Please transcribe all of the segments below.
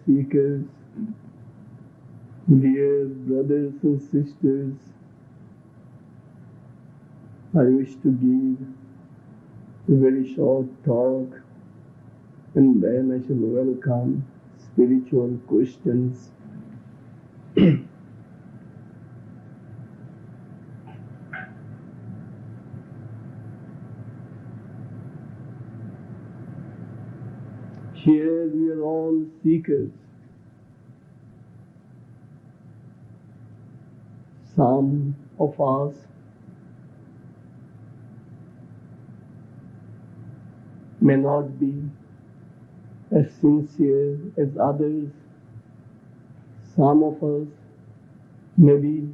seekers, dear brothers and sisters, I wish to give a very short talk, and then I shall welcome spiritual questions. Here we are all seekers. Some of us may not be as sincere as others. Some of us may be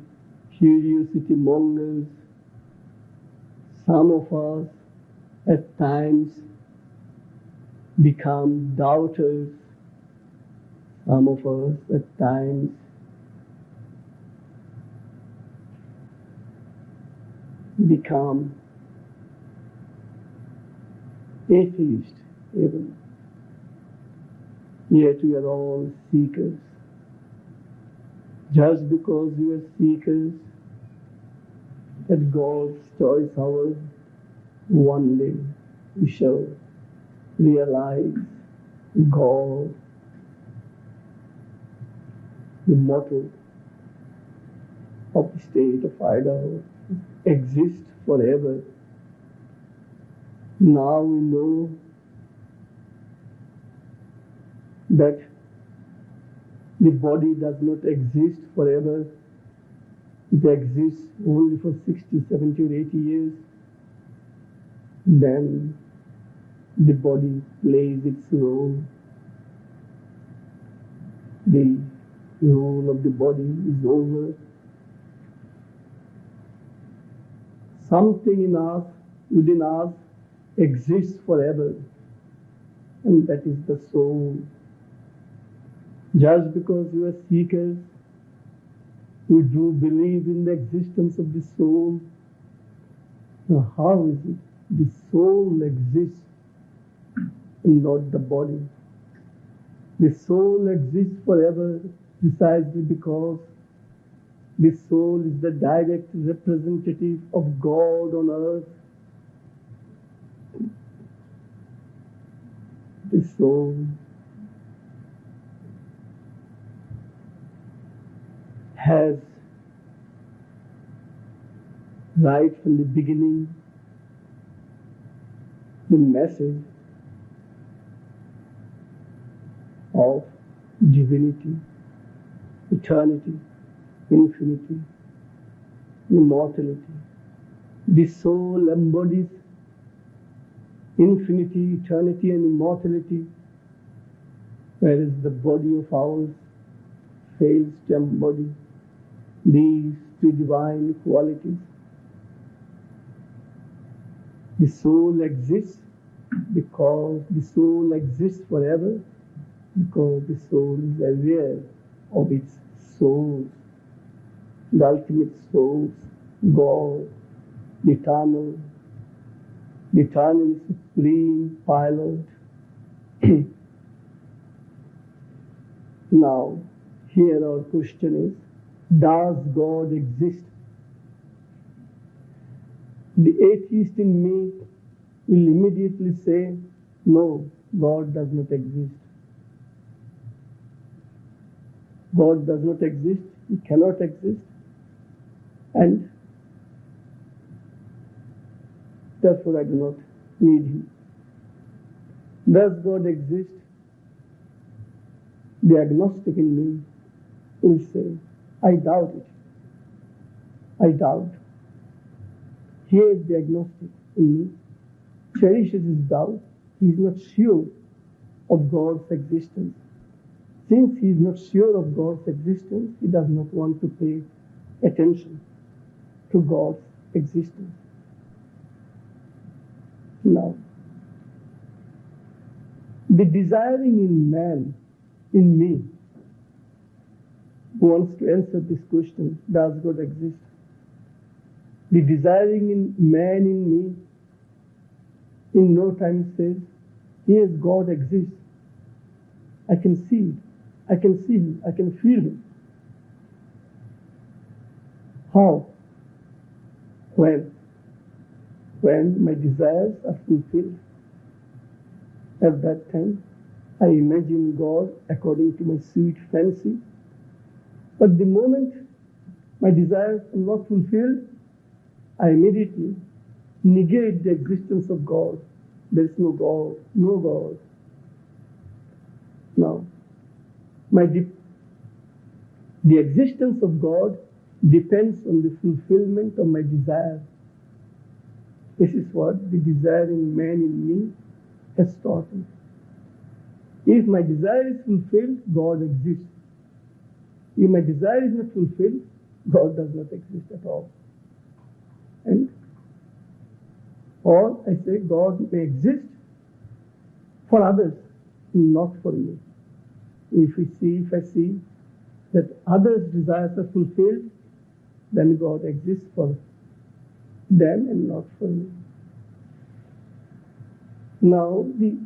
curiosity mongers. Some of us at times become doubters. Some of us at times become atheist even. Yet we are all seekers. Just because we are seekers, at God's choice hour, one day we shall realize God, the motto of the state of Idaho, exists forever. Now we know that the body does not exist forever. It exists only for 60, 70 or 80 years. Then the body plays its role. The role of the body is over. Something in us, within us, exists forever, and that is the soul. Just because we are seekers, we do believe in the existence of the soul. Now, how is it the soul exists and not the body? The soul exists forever precisely because the soul is the direct representative of God on earth. The soul has, right from the beginning, the message of divinity, eternity, infinity, immortality. The soul embodies infinity, eternity, and immortality, whereas the body of ours fails to embody these three divine qualities. The soul exists because the soul exists forever, because the soul is aware of its source, the ultimate source, God, the eternal supreme pilot. Now, here our question is, does God exist? The atheist in me will immediately say, no, God does not exist. God does not exist, He cannot exist, and therefore I do not need Him. Does God exist? The agnostic in me will say, I doubt it. I doubt. Here is the agnostic in me, cherishes his doubt. He is not sure of God's existence. Since he is not sure of God's existence, he does not want to pay attention to God's existence. Now, the desiring in man, in me, who wants to answer this question, does God exist? The desiring in man in me, in no time says, yes, God exists. I can see it. I can see him, I can feel him. How? When my desires are fulfilled. At that time, I imagine God according to my sweet fancy. But the moment my desires are not fulfilled, I immediately negate the existence of God. There is no God, no God. Now, the existence of God depends on the fulfillment of my desire. This is what the desiring man in me has taught me. If my desire is fulfilled, God exists. If my desire is not fulfilled, God does not exist at all. Or I say God may exist for others, not for me. If I see that others' desires are fulfilled, then God exists for them and not for me. Now, the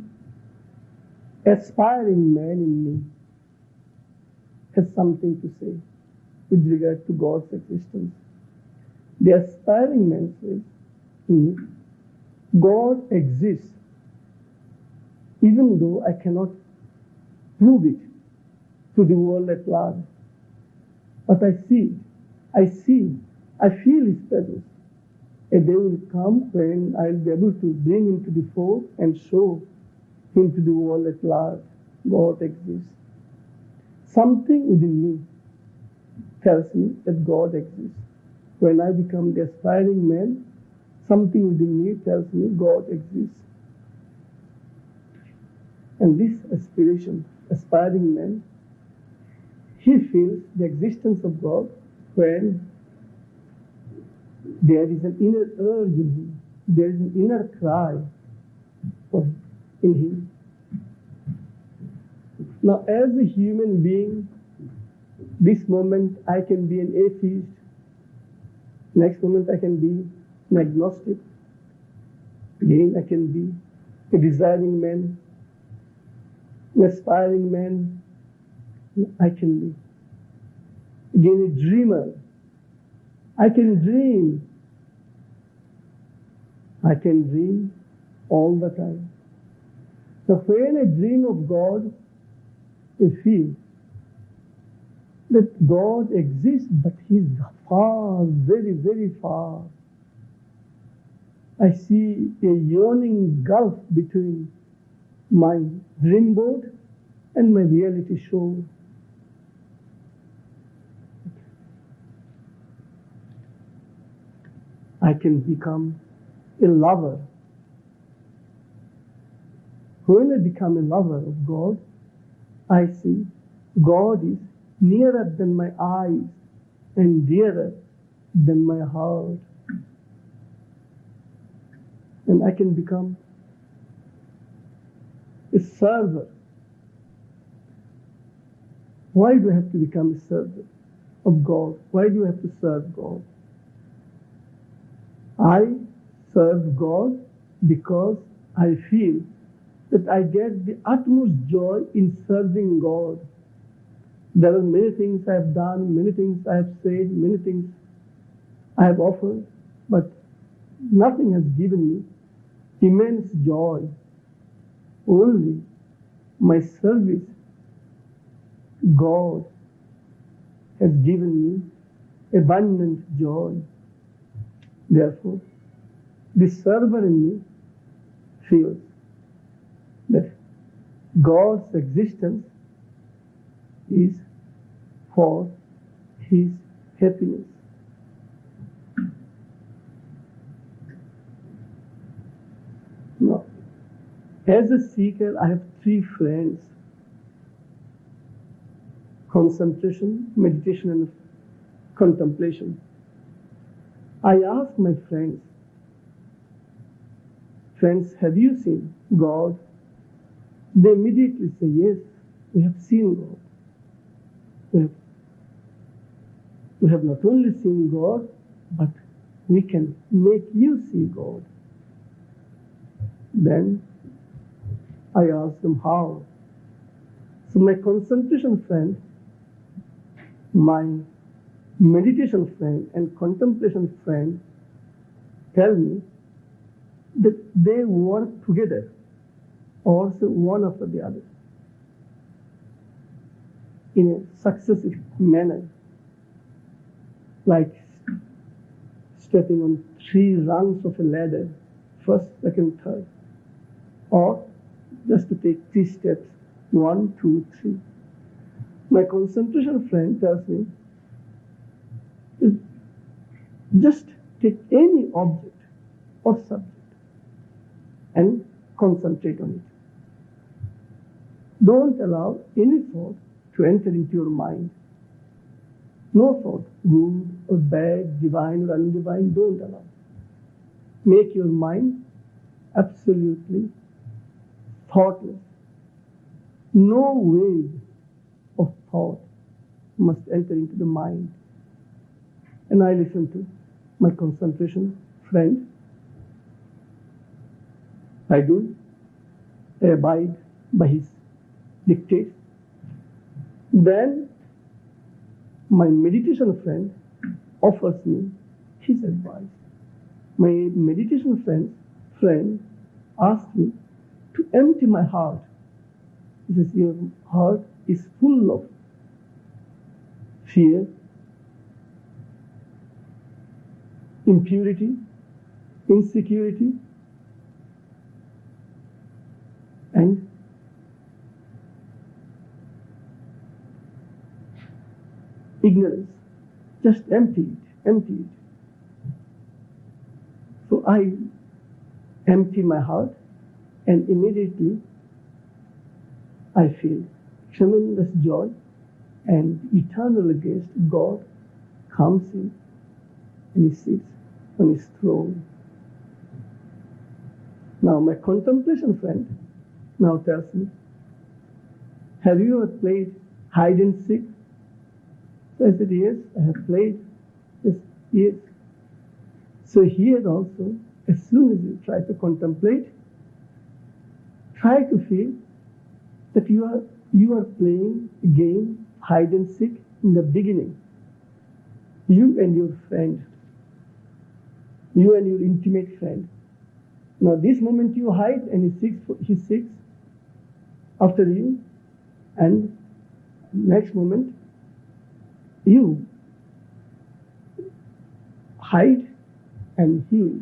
aspiring man in me has something to say with regard to God's existence. The aspiring man says, God exists, even though I cannot prove it to the world at large. But I see it. I feel His presence. A day will come when I'll be able to bring Him to the fore and show Him to the world at large. God exists. Something within me tells me that God exists. When I become the aspiring man, something within me tells me God exists. And this aspiring man, he feels the existence of God when there is an inner urge in him. There is an inner cry in him. Now, as a human being, this moment I can be an atheist. Next moment I can be an agnostic. Again I can be a desiring man, an aspiring man. I can be again a dreamer. I can dream. I can dream all the time. So when I dream of God, I feel that God exists, but He's far, very, very far. I see a yawning gulf between my dreamboat and my reality show. I can become a lover. When I become a lover of God, I see God is nearer than my eyes and dearer than my heart. And I can become a server. Why do I have to become a server of God? Why do I have to serve God? I serve God because I feel that I get the utmost joy in serving God. There are many things I have done, many things I have said, many things I have offered, but nothing has given me immense joy. Only my service, God, has given me abundant joy. Therefore, the server in me feels that God's existence is for His happiness. Now, as a seeker, I have three friends: concentration, meditation, and contemplation. I ask my friends, have you seen God? They immediately say, yes, we have seen God. We have not only seen God, but we can make you see God. Then I ask them how. So my concentration friend, my meditation friend and contemplation friend tell me that they work together, also one after the other, in a successive manner, like stepping on 3 rungs of a ladder, first, second, third, or just to take 3 steps, 1, 2, 3. My concentration friend tells me, just take any object or subject and concentrate on it. Don't allow any thought to enter into your mind. No thought, good or bad, divine or undivine, don't allow. Make your mind absolutely thoughtless. No wave of thought must enter into the mind. And I listen to my concentration friend. I do. I abide by his dictates. Then my meditation friend offers me his advice. My meditation friend asked me to empty my heart. He says, your heart is full of fear, impurity, insecurity, and ignorance. Just empty it, empty it. So I empty my heart, and immediately I feel tremendous joy, and eternal guest, God, comes in and he sits on his throne. Now my contemplation friend now tells me, have you ever played hide and seek? So I said, yes, I have played. Yes. So here also, as soon as you try to contemplate, try to feel that you are playing a game, hide and seek, in the beginning. You and your friend. You and your intimate friend. Now this moment you hide and he seeks after you, and next moment you hide and he will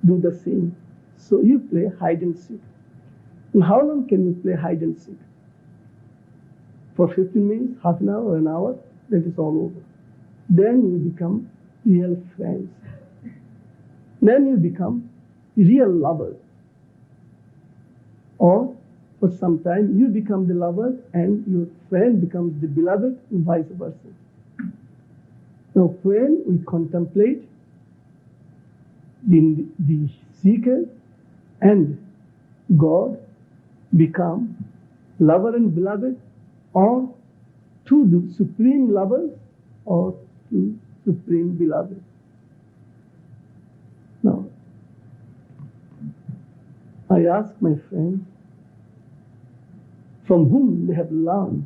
do the same. So you play hide and seek. And how long can you play hide and seek? For 15 minutes, half an hour, or an hour, that is all over. Then you become real friends. Then you become real lovers. Or for some time you become the lover and your friend becomes the beloved, and vice versa. Now when we contemplate, the seeker and God become lover and beloved, or two supreme lovers or two supreme beloved. Now, I ask my friends from whom they have learned,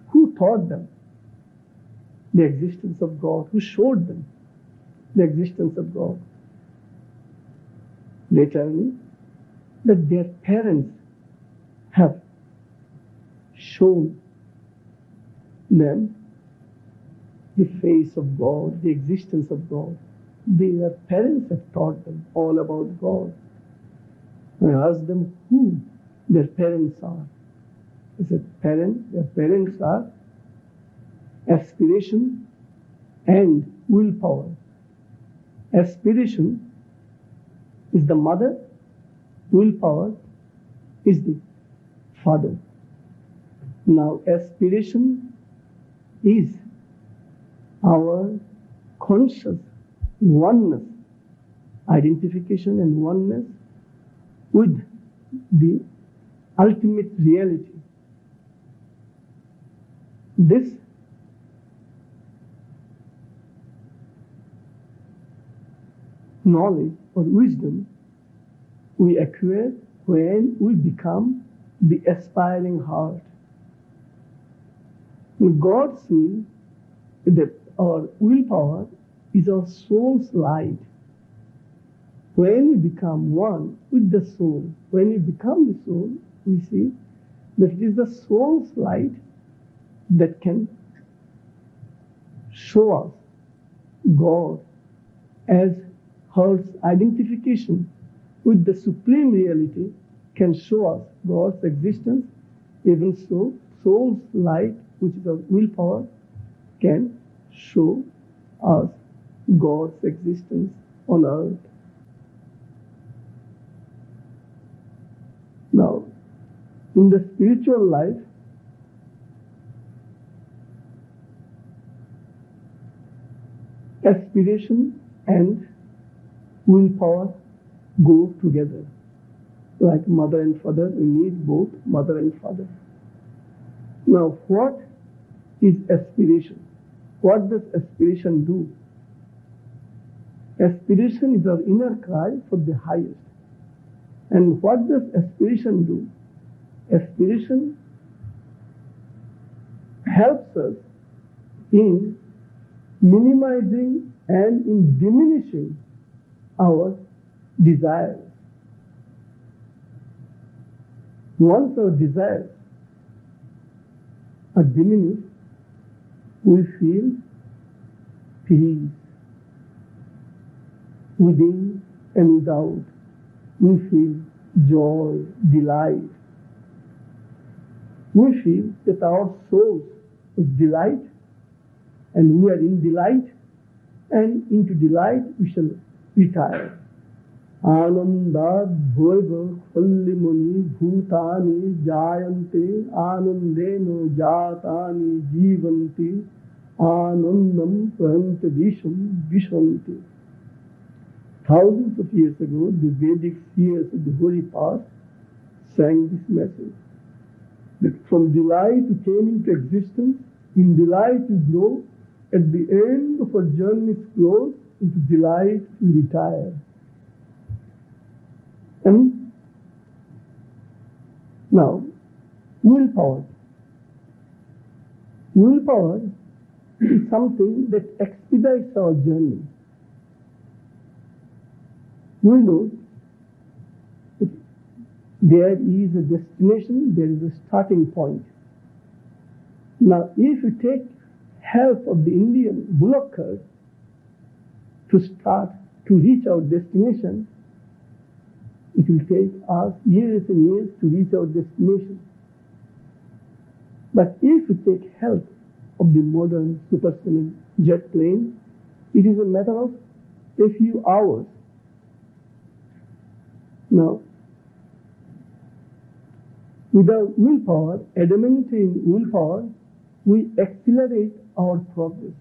who taught them the existence of God, who showed them the existence of God. They tell me that their parents have shown them the face of God, the existence of God. Their parents have taught them all about God. I asked them who their parents are. I said, their parents are aspiration and willpower. Aspiration is the mother, willpower is the father. Now, aspiration is our conscious oneness, identification and oneness with the ultimate reality. This knowledge or wisdom we acquire when we become the aspiring heart. In God's will, our willpower is our soul's light. When we become one with the soul, when we become the soul, we see that it is the soul's light that can show us God as heart's identification with the supreme reality can show us God's existence. Even so, soul's light, which is our willpower, can show us God's existence on earth. Now, in the spiritual life, aspiration and willpower go together. Like mother and father, we need both mother and father. Now, what is aspiration? What does aspiration do? Aspiration is our inner cry for the highest. And what does aspiration do? Aspiration helps us in minimizing and in diminishing our desires. Once our desires are diminished, we feel peace within and without. We feel joy, delight. We feel that our soul is delight, and we are in delight, and into delight we shall retire. Anandad bhoiva khallimuni bhutani jayante anandena jatani jivanti anandam prantadisham vishanti. Thousands of years ago, the Vedic seers of the holy past sang this message, that from delight we came into existence, in delight we grow, at the end of our journey's close, into delight we retire. And now, willpower. Willpower is something that expedites our journey. We know that there is a destination, there is a starting point. Now, if we take help of the Indian bullock cart to reach our destination, it will take us years and years to reach our destination. But if we take help of the modern supersonic jet plane, it is a matter of a few hours. Now, without willpower, adamantine willpower, we accelerate our progress.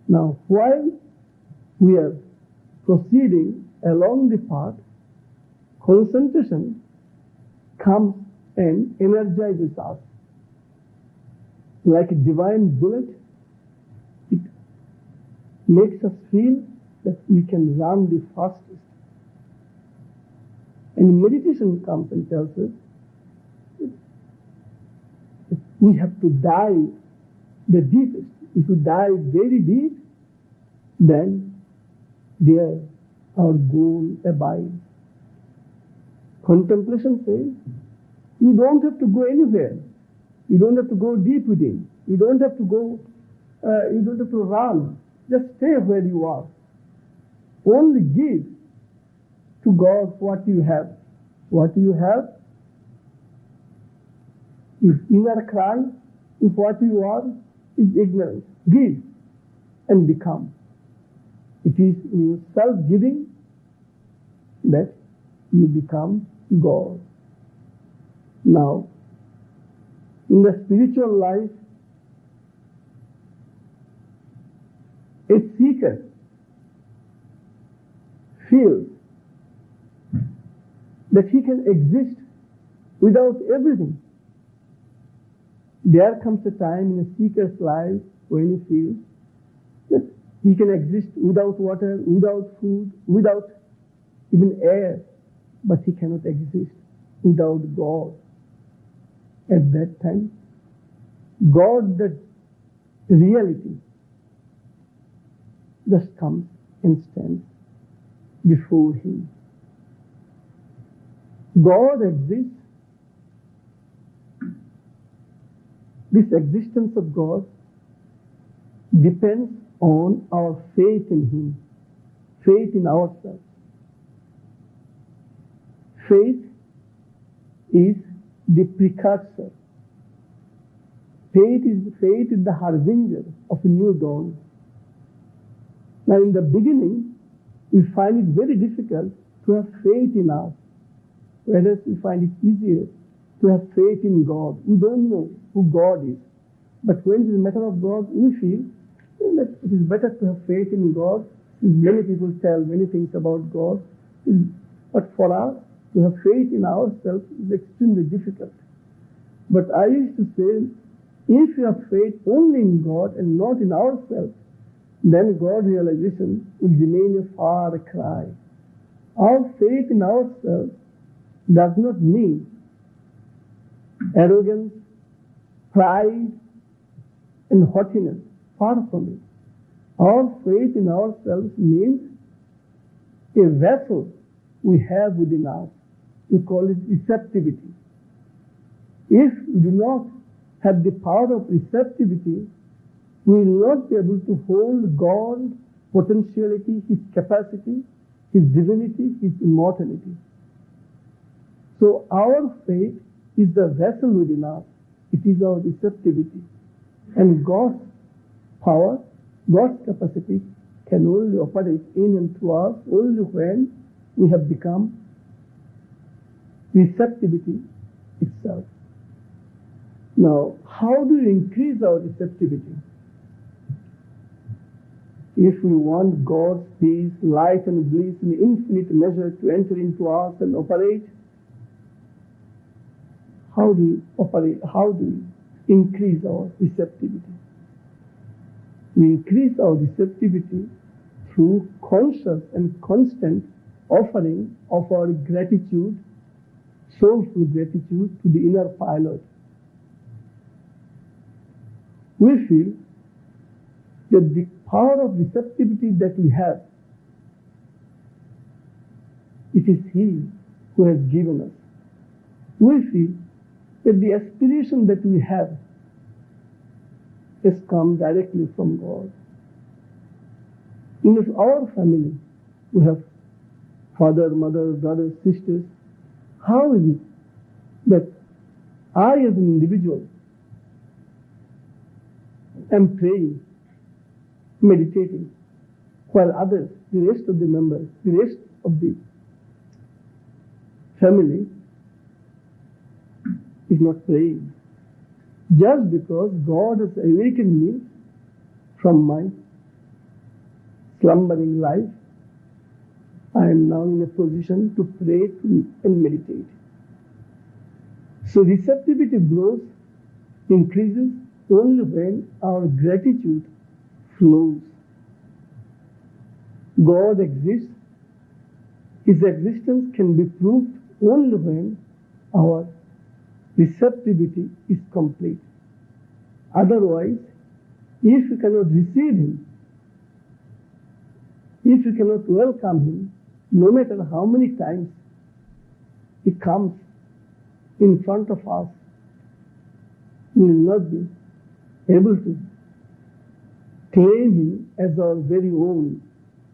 Now, while we are proceeding along the path, concentration comes and energizes us. Like a divine bullet, it makes us feel that we can run the fastest. And meditation comes and tells us that we have to dive the deepest. If you dive very deep, then there our goal abides. Contemplation says, you don't have to go anywhere. You don't have to go deep within. You don't have to go, you don't have to run. Just stay where you are. Only give to God what you have. What you have is inner cry. If what you are is ignorance, give and become. It is in your self-giving that you become God. Now, in the spiritual life, a seeker feels that he can exist without everything. There comes a time in a seeker's life when he feels that he can exist without water, without food, without even air, but he cannot exist without God. At that time, God, that reality, just comes and stands before him. God exists. This existence of God depends on our faith in him, faith in ourselves. Faith is the precursor. Faith is the harbinger of a new dawn. Now, in the beginning, we find it very difficult to have faith in us, whereas we find it easier to have faith in God. We don't know who God is, but when it is a matter of God, we feel that it is better to have faith in God. Many people tell many things about God, but for us, to have faith in ourselves is extremely difficult. But I used to say, if we have faith only in God and not in ourselves, then God realization will remain a far cry. Our faith in ourselves does not mean arrogance, pride, and haughtiness. Far from it. Our faith in ourselves means a vessel we have within us. We call it receptivity. If we do not have the power of receptivity, we will not be able to hold God's potentiality, his capacity, his divinity, his immortality. So our faith is the vessel within us. It is our receptivity. And God's power, God's capacity can only operate in and through us only when we have become receptivity itself. Now, how do we increase our receptivity? If we want God's peace, light, and bliss in infinite measure to enter into us and operate, how do we operate? How do we increase our receptivity? We increase our receptivity through conscious and constant offering of our gratitude, soulful gratitude to the inner pilot. We feel that the power of receptivity that we have, it is He who has given us. We feel that the aspiration that we have has come directly from God. In our family, we have father, mother, brothers, sisters. How is it that I as an individual am praying, meditating, while others, the rest of the members, the rest of the family is not praying? Just because God has awakened me from my slumbering life, I am now in a position to pray and meditate. So receptivity grows, increases only when our gratitude flows. God exists. His existence can be proved only when our receptivity is complete. Otherwise, if we cannot receive Him, if we cannot welcome Him, no matter how many times He comes in front of us, we will not be able to claim Him as our very own.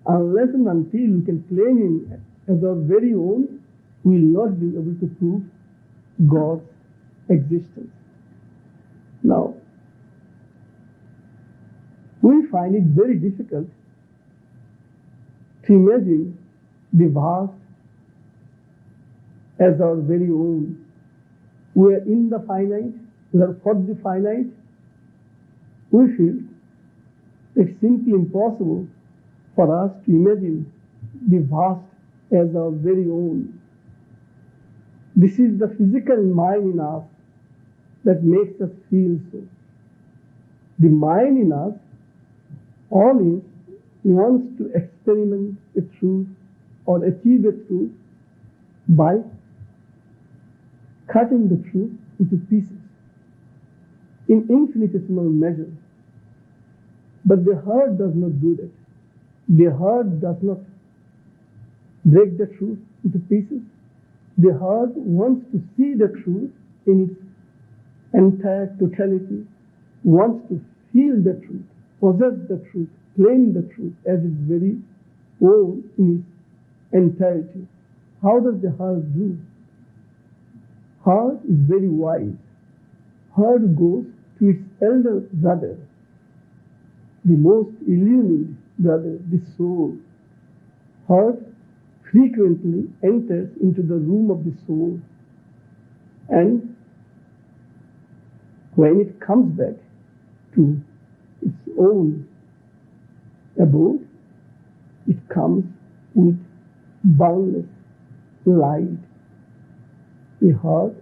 Unless and until we can claim Him as our very own, we will not be able to prove God's existence. Now, we find it very difficult to imagine the vast as our very own. We are in the finite, we are for the finite. We feel it's simply impossible for us to imagine the vast as our very own. This is the physical mind in us that makes us feel so. The mind in us always wants to experiment a truth or achieve a truth by cutting the truth into pieces in infinitesimal measure. But the heart does not do that. The heart does not break the truth into pieces. The heart wants to see the truth in its entire totality, wants to feel the truth, possess the truth, claim the truth as its very own in its entirety. How does the heart do? Heart is very wise. Heart goes to its elder brother, the most illumined brother, the soul. Heart frequently enters into the room of the soul, and when it comes back to its own abode, it comes with boundless light. The heart,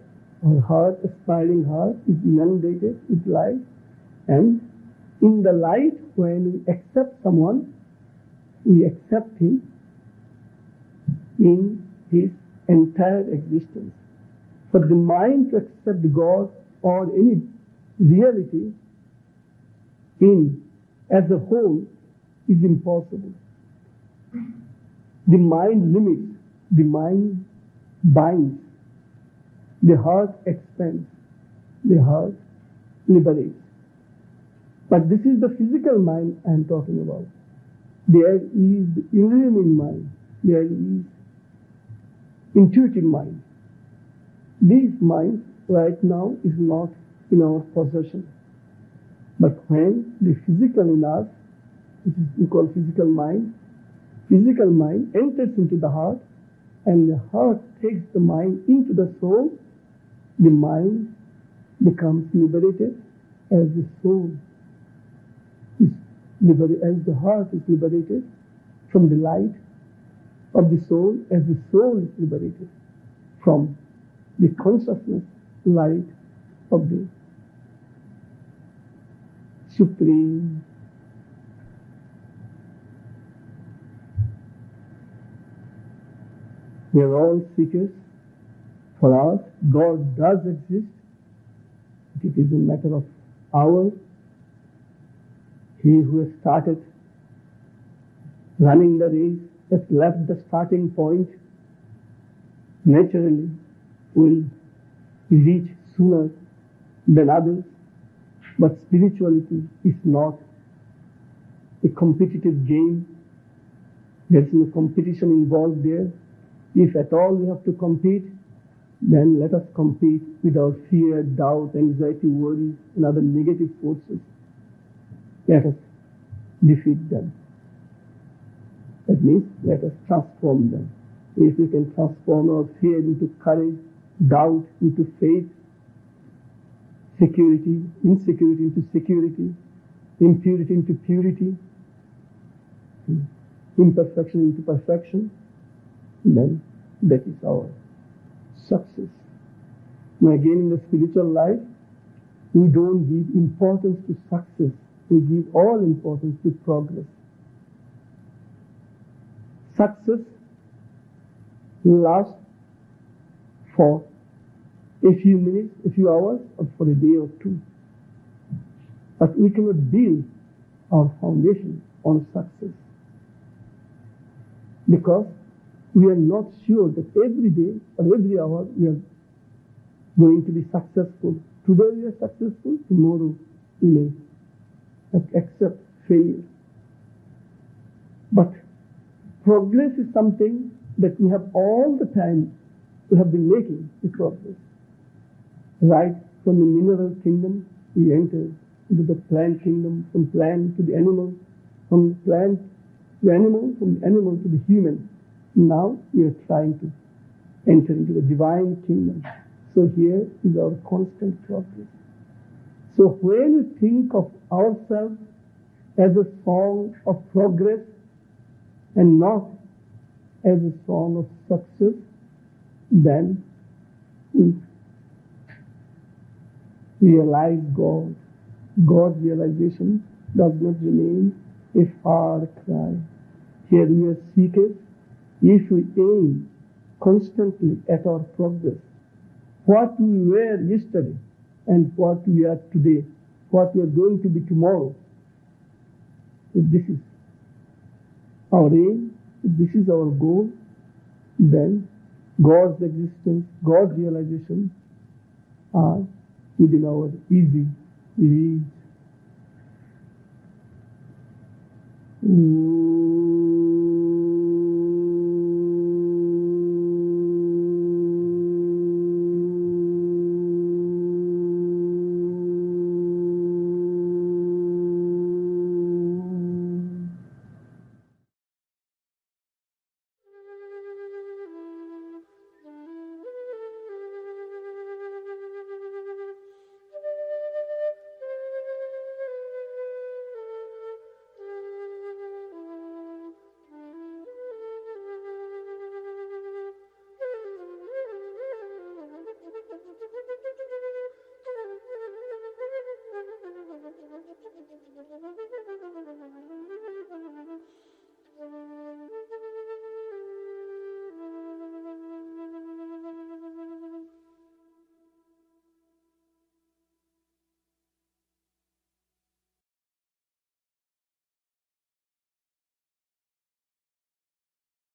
our heart, aspiring heart, is inundated with light, and in the light, when we accept someone, we accept him in his entire existence. For the mind to accept God or any reality in as a whole is impossible. The mind limits, the mind binds, the heart expands, the heart liberates. But this is the physical mind I am talking about. There is the illumined mind, there is intuitive mind. This mind right now is not in our possession. But when the physical in us, which is we call physical mind enters into the heart, and the heart takes the mind into the soul, the mind becomes liberated as the soul is liberated, as the heart is liberated from the light of the soul, as the soul is liberated from the consciousness light of the Supreme. We are all seekers. For us, God does exist. It is a matter of hours. He who has started running the race has left the starting point. Naturally, will reach sooner than others. But spirituality is not a competitive game. There is no competition involved there. If at all we have to compete, then let us compete with our fear, doubt, anxiety, worries, and other negative forces. Let us defeat them. That means let us transform them. If we can transform our fear into courage, doubt into faith, security, insecurity into security, impurity into purity, imperfection into perfection, then that is our success. Now again, in the spiritual life, we don't give importance to success. We give all importance to progress. Success lasts for a few minutes, a few hours, or for a day or two. But we cannot build our foundation on success, because we are not sure that every day or every hour we are going to be successful. Today we are successful, tomorrow we may accept failure. But progress is something that we have all the time, we have been making the progress. Right from the mineral kingdom, we enter into the plant kingdom, from plant to the animal, from plant to the animal, from the animal to the human. Now we are trying to enter into the divine kingdom. So here is our constant progress. So when you think of ourselves as a song of progress and not as a song of success, then we realize God. God's realization does not remain a far cry. Here we are seekers. If we aim constantly at our progress what we were yesterday and what we are today, what we are going to be tomorrow. If this is our aim, if this is our goal, then God's existence, God's realization are within our easy reach.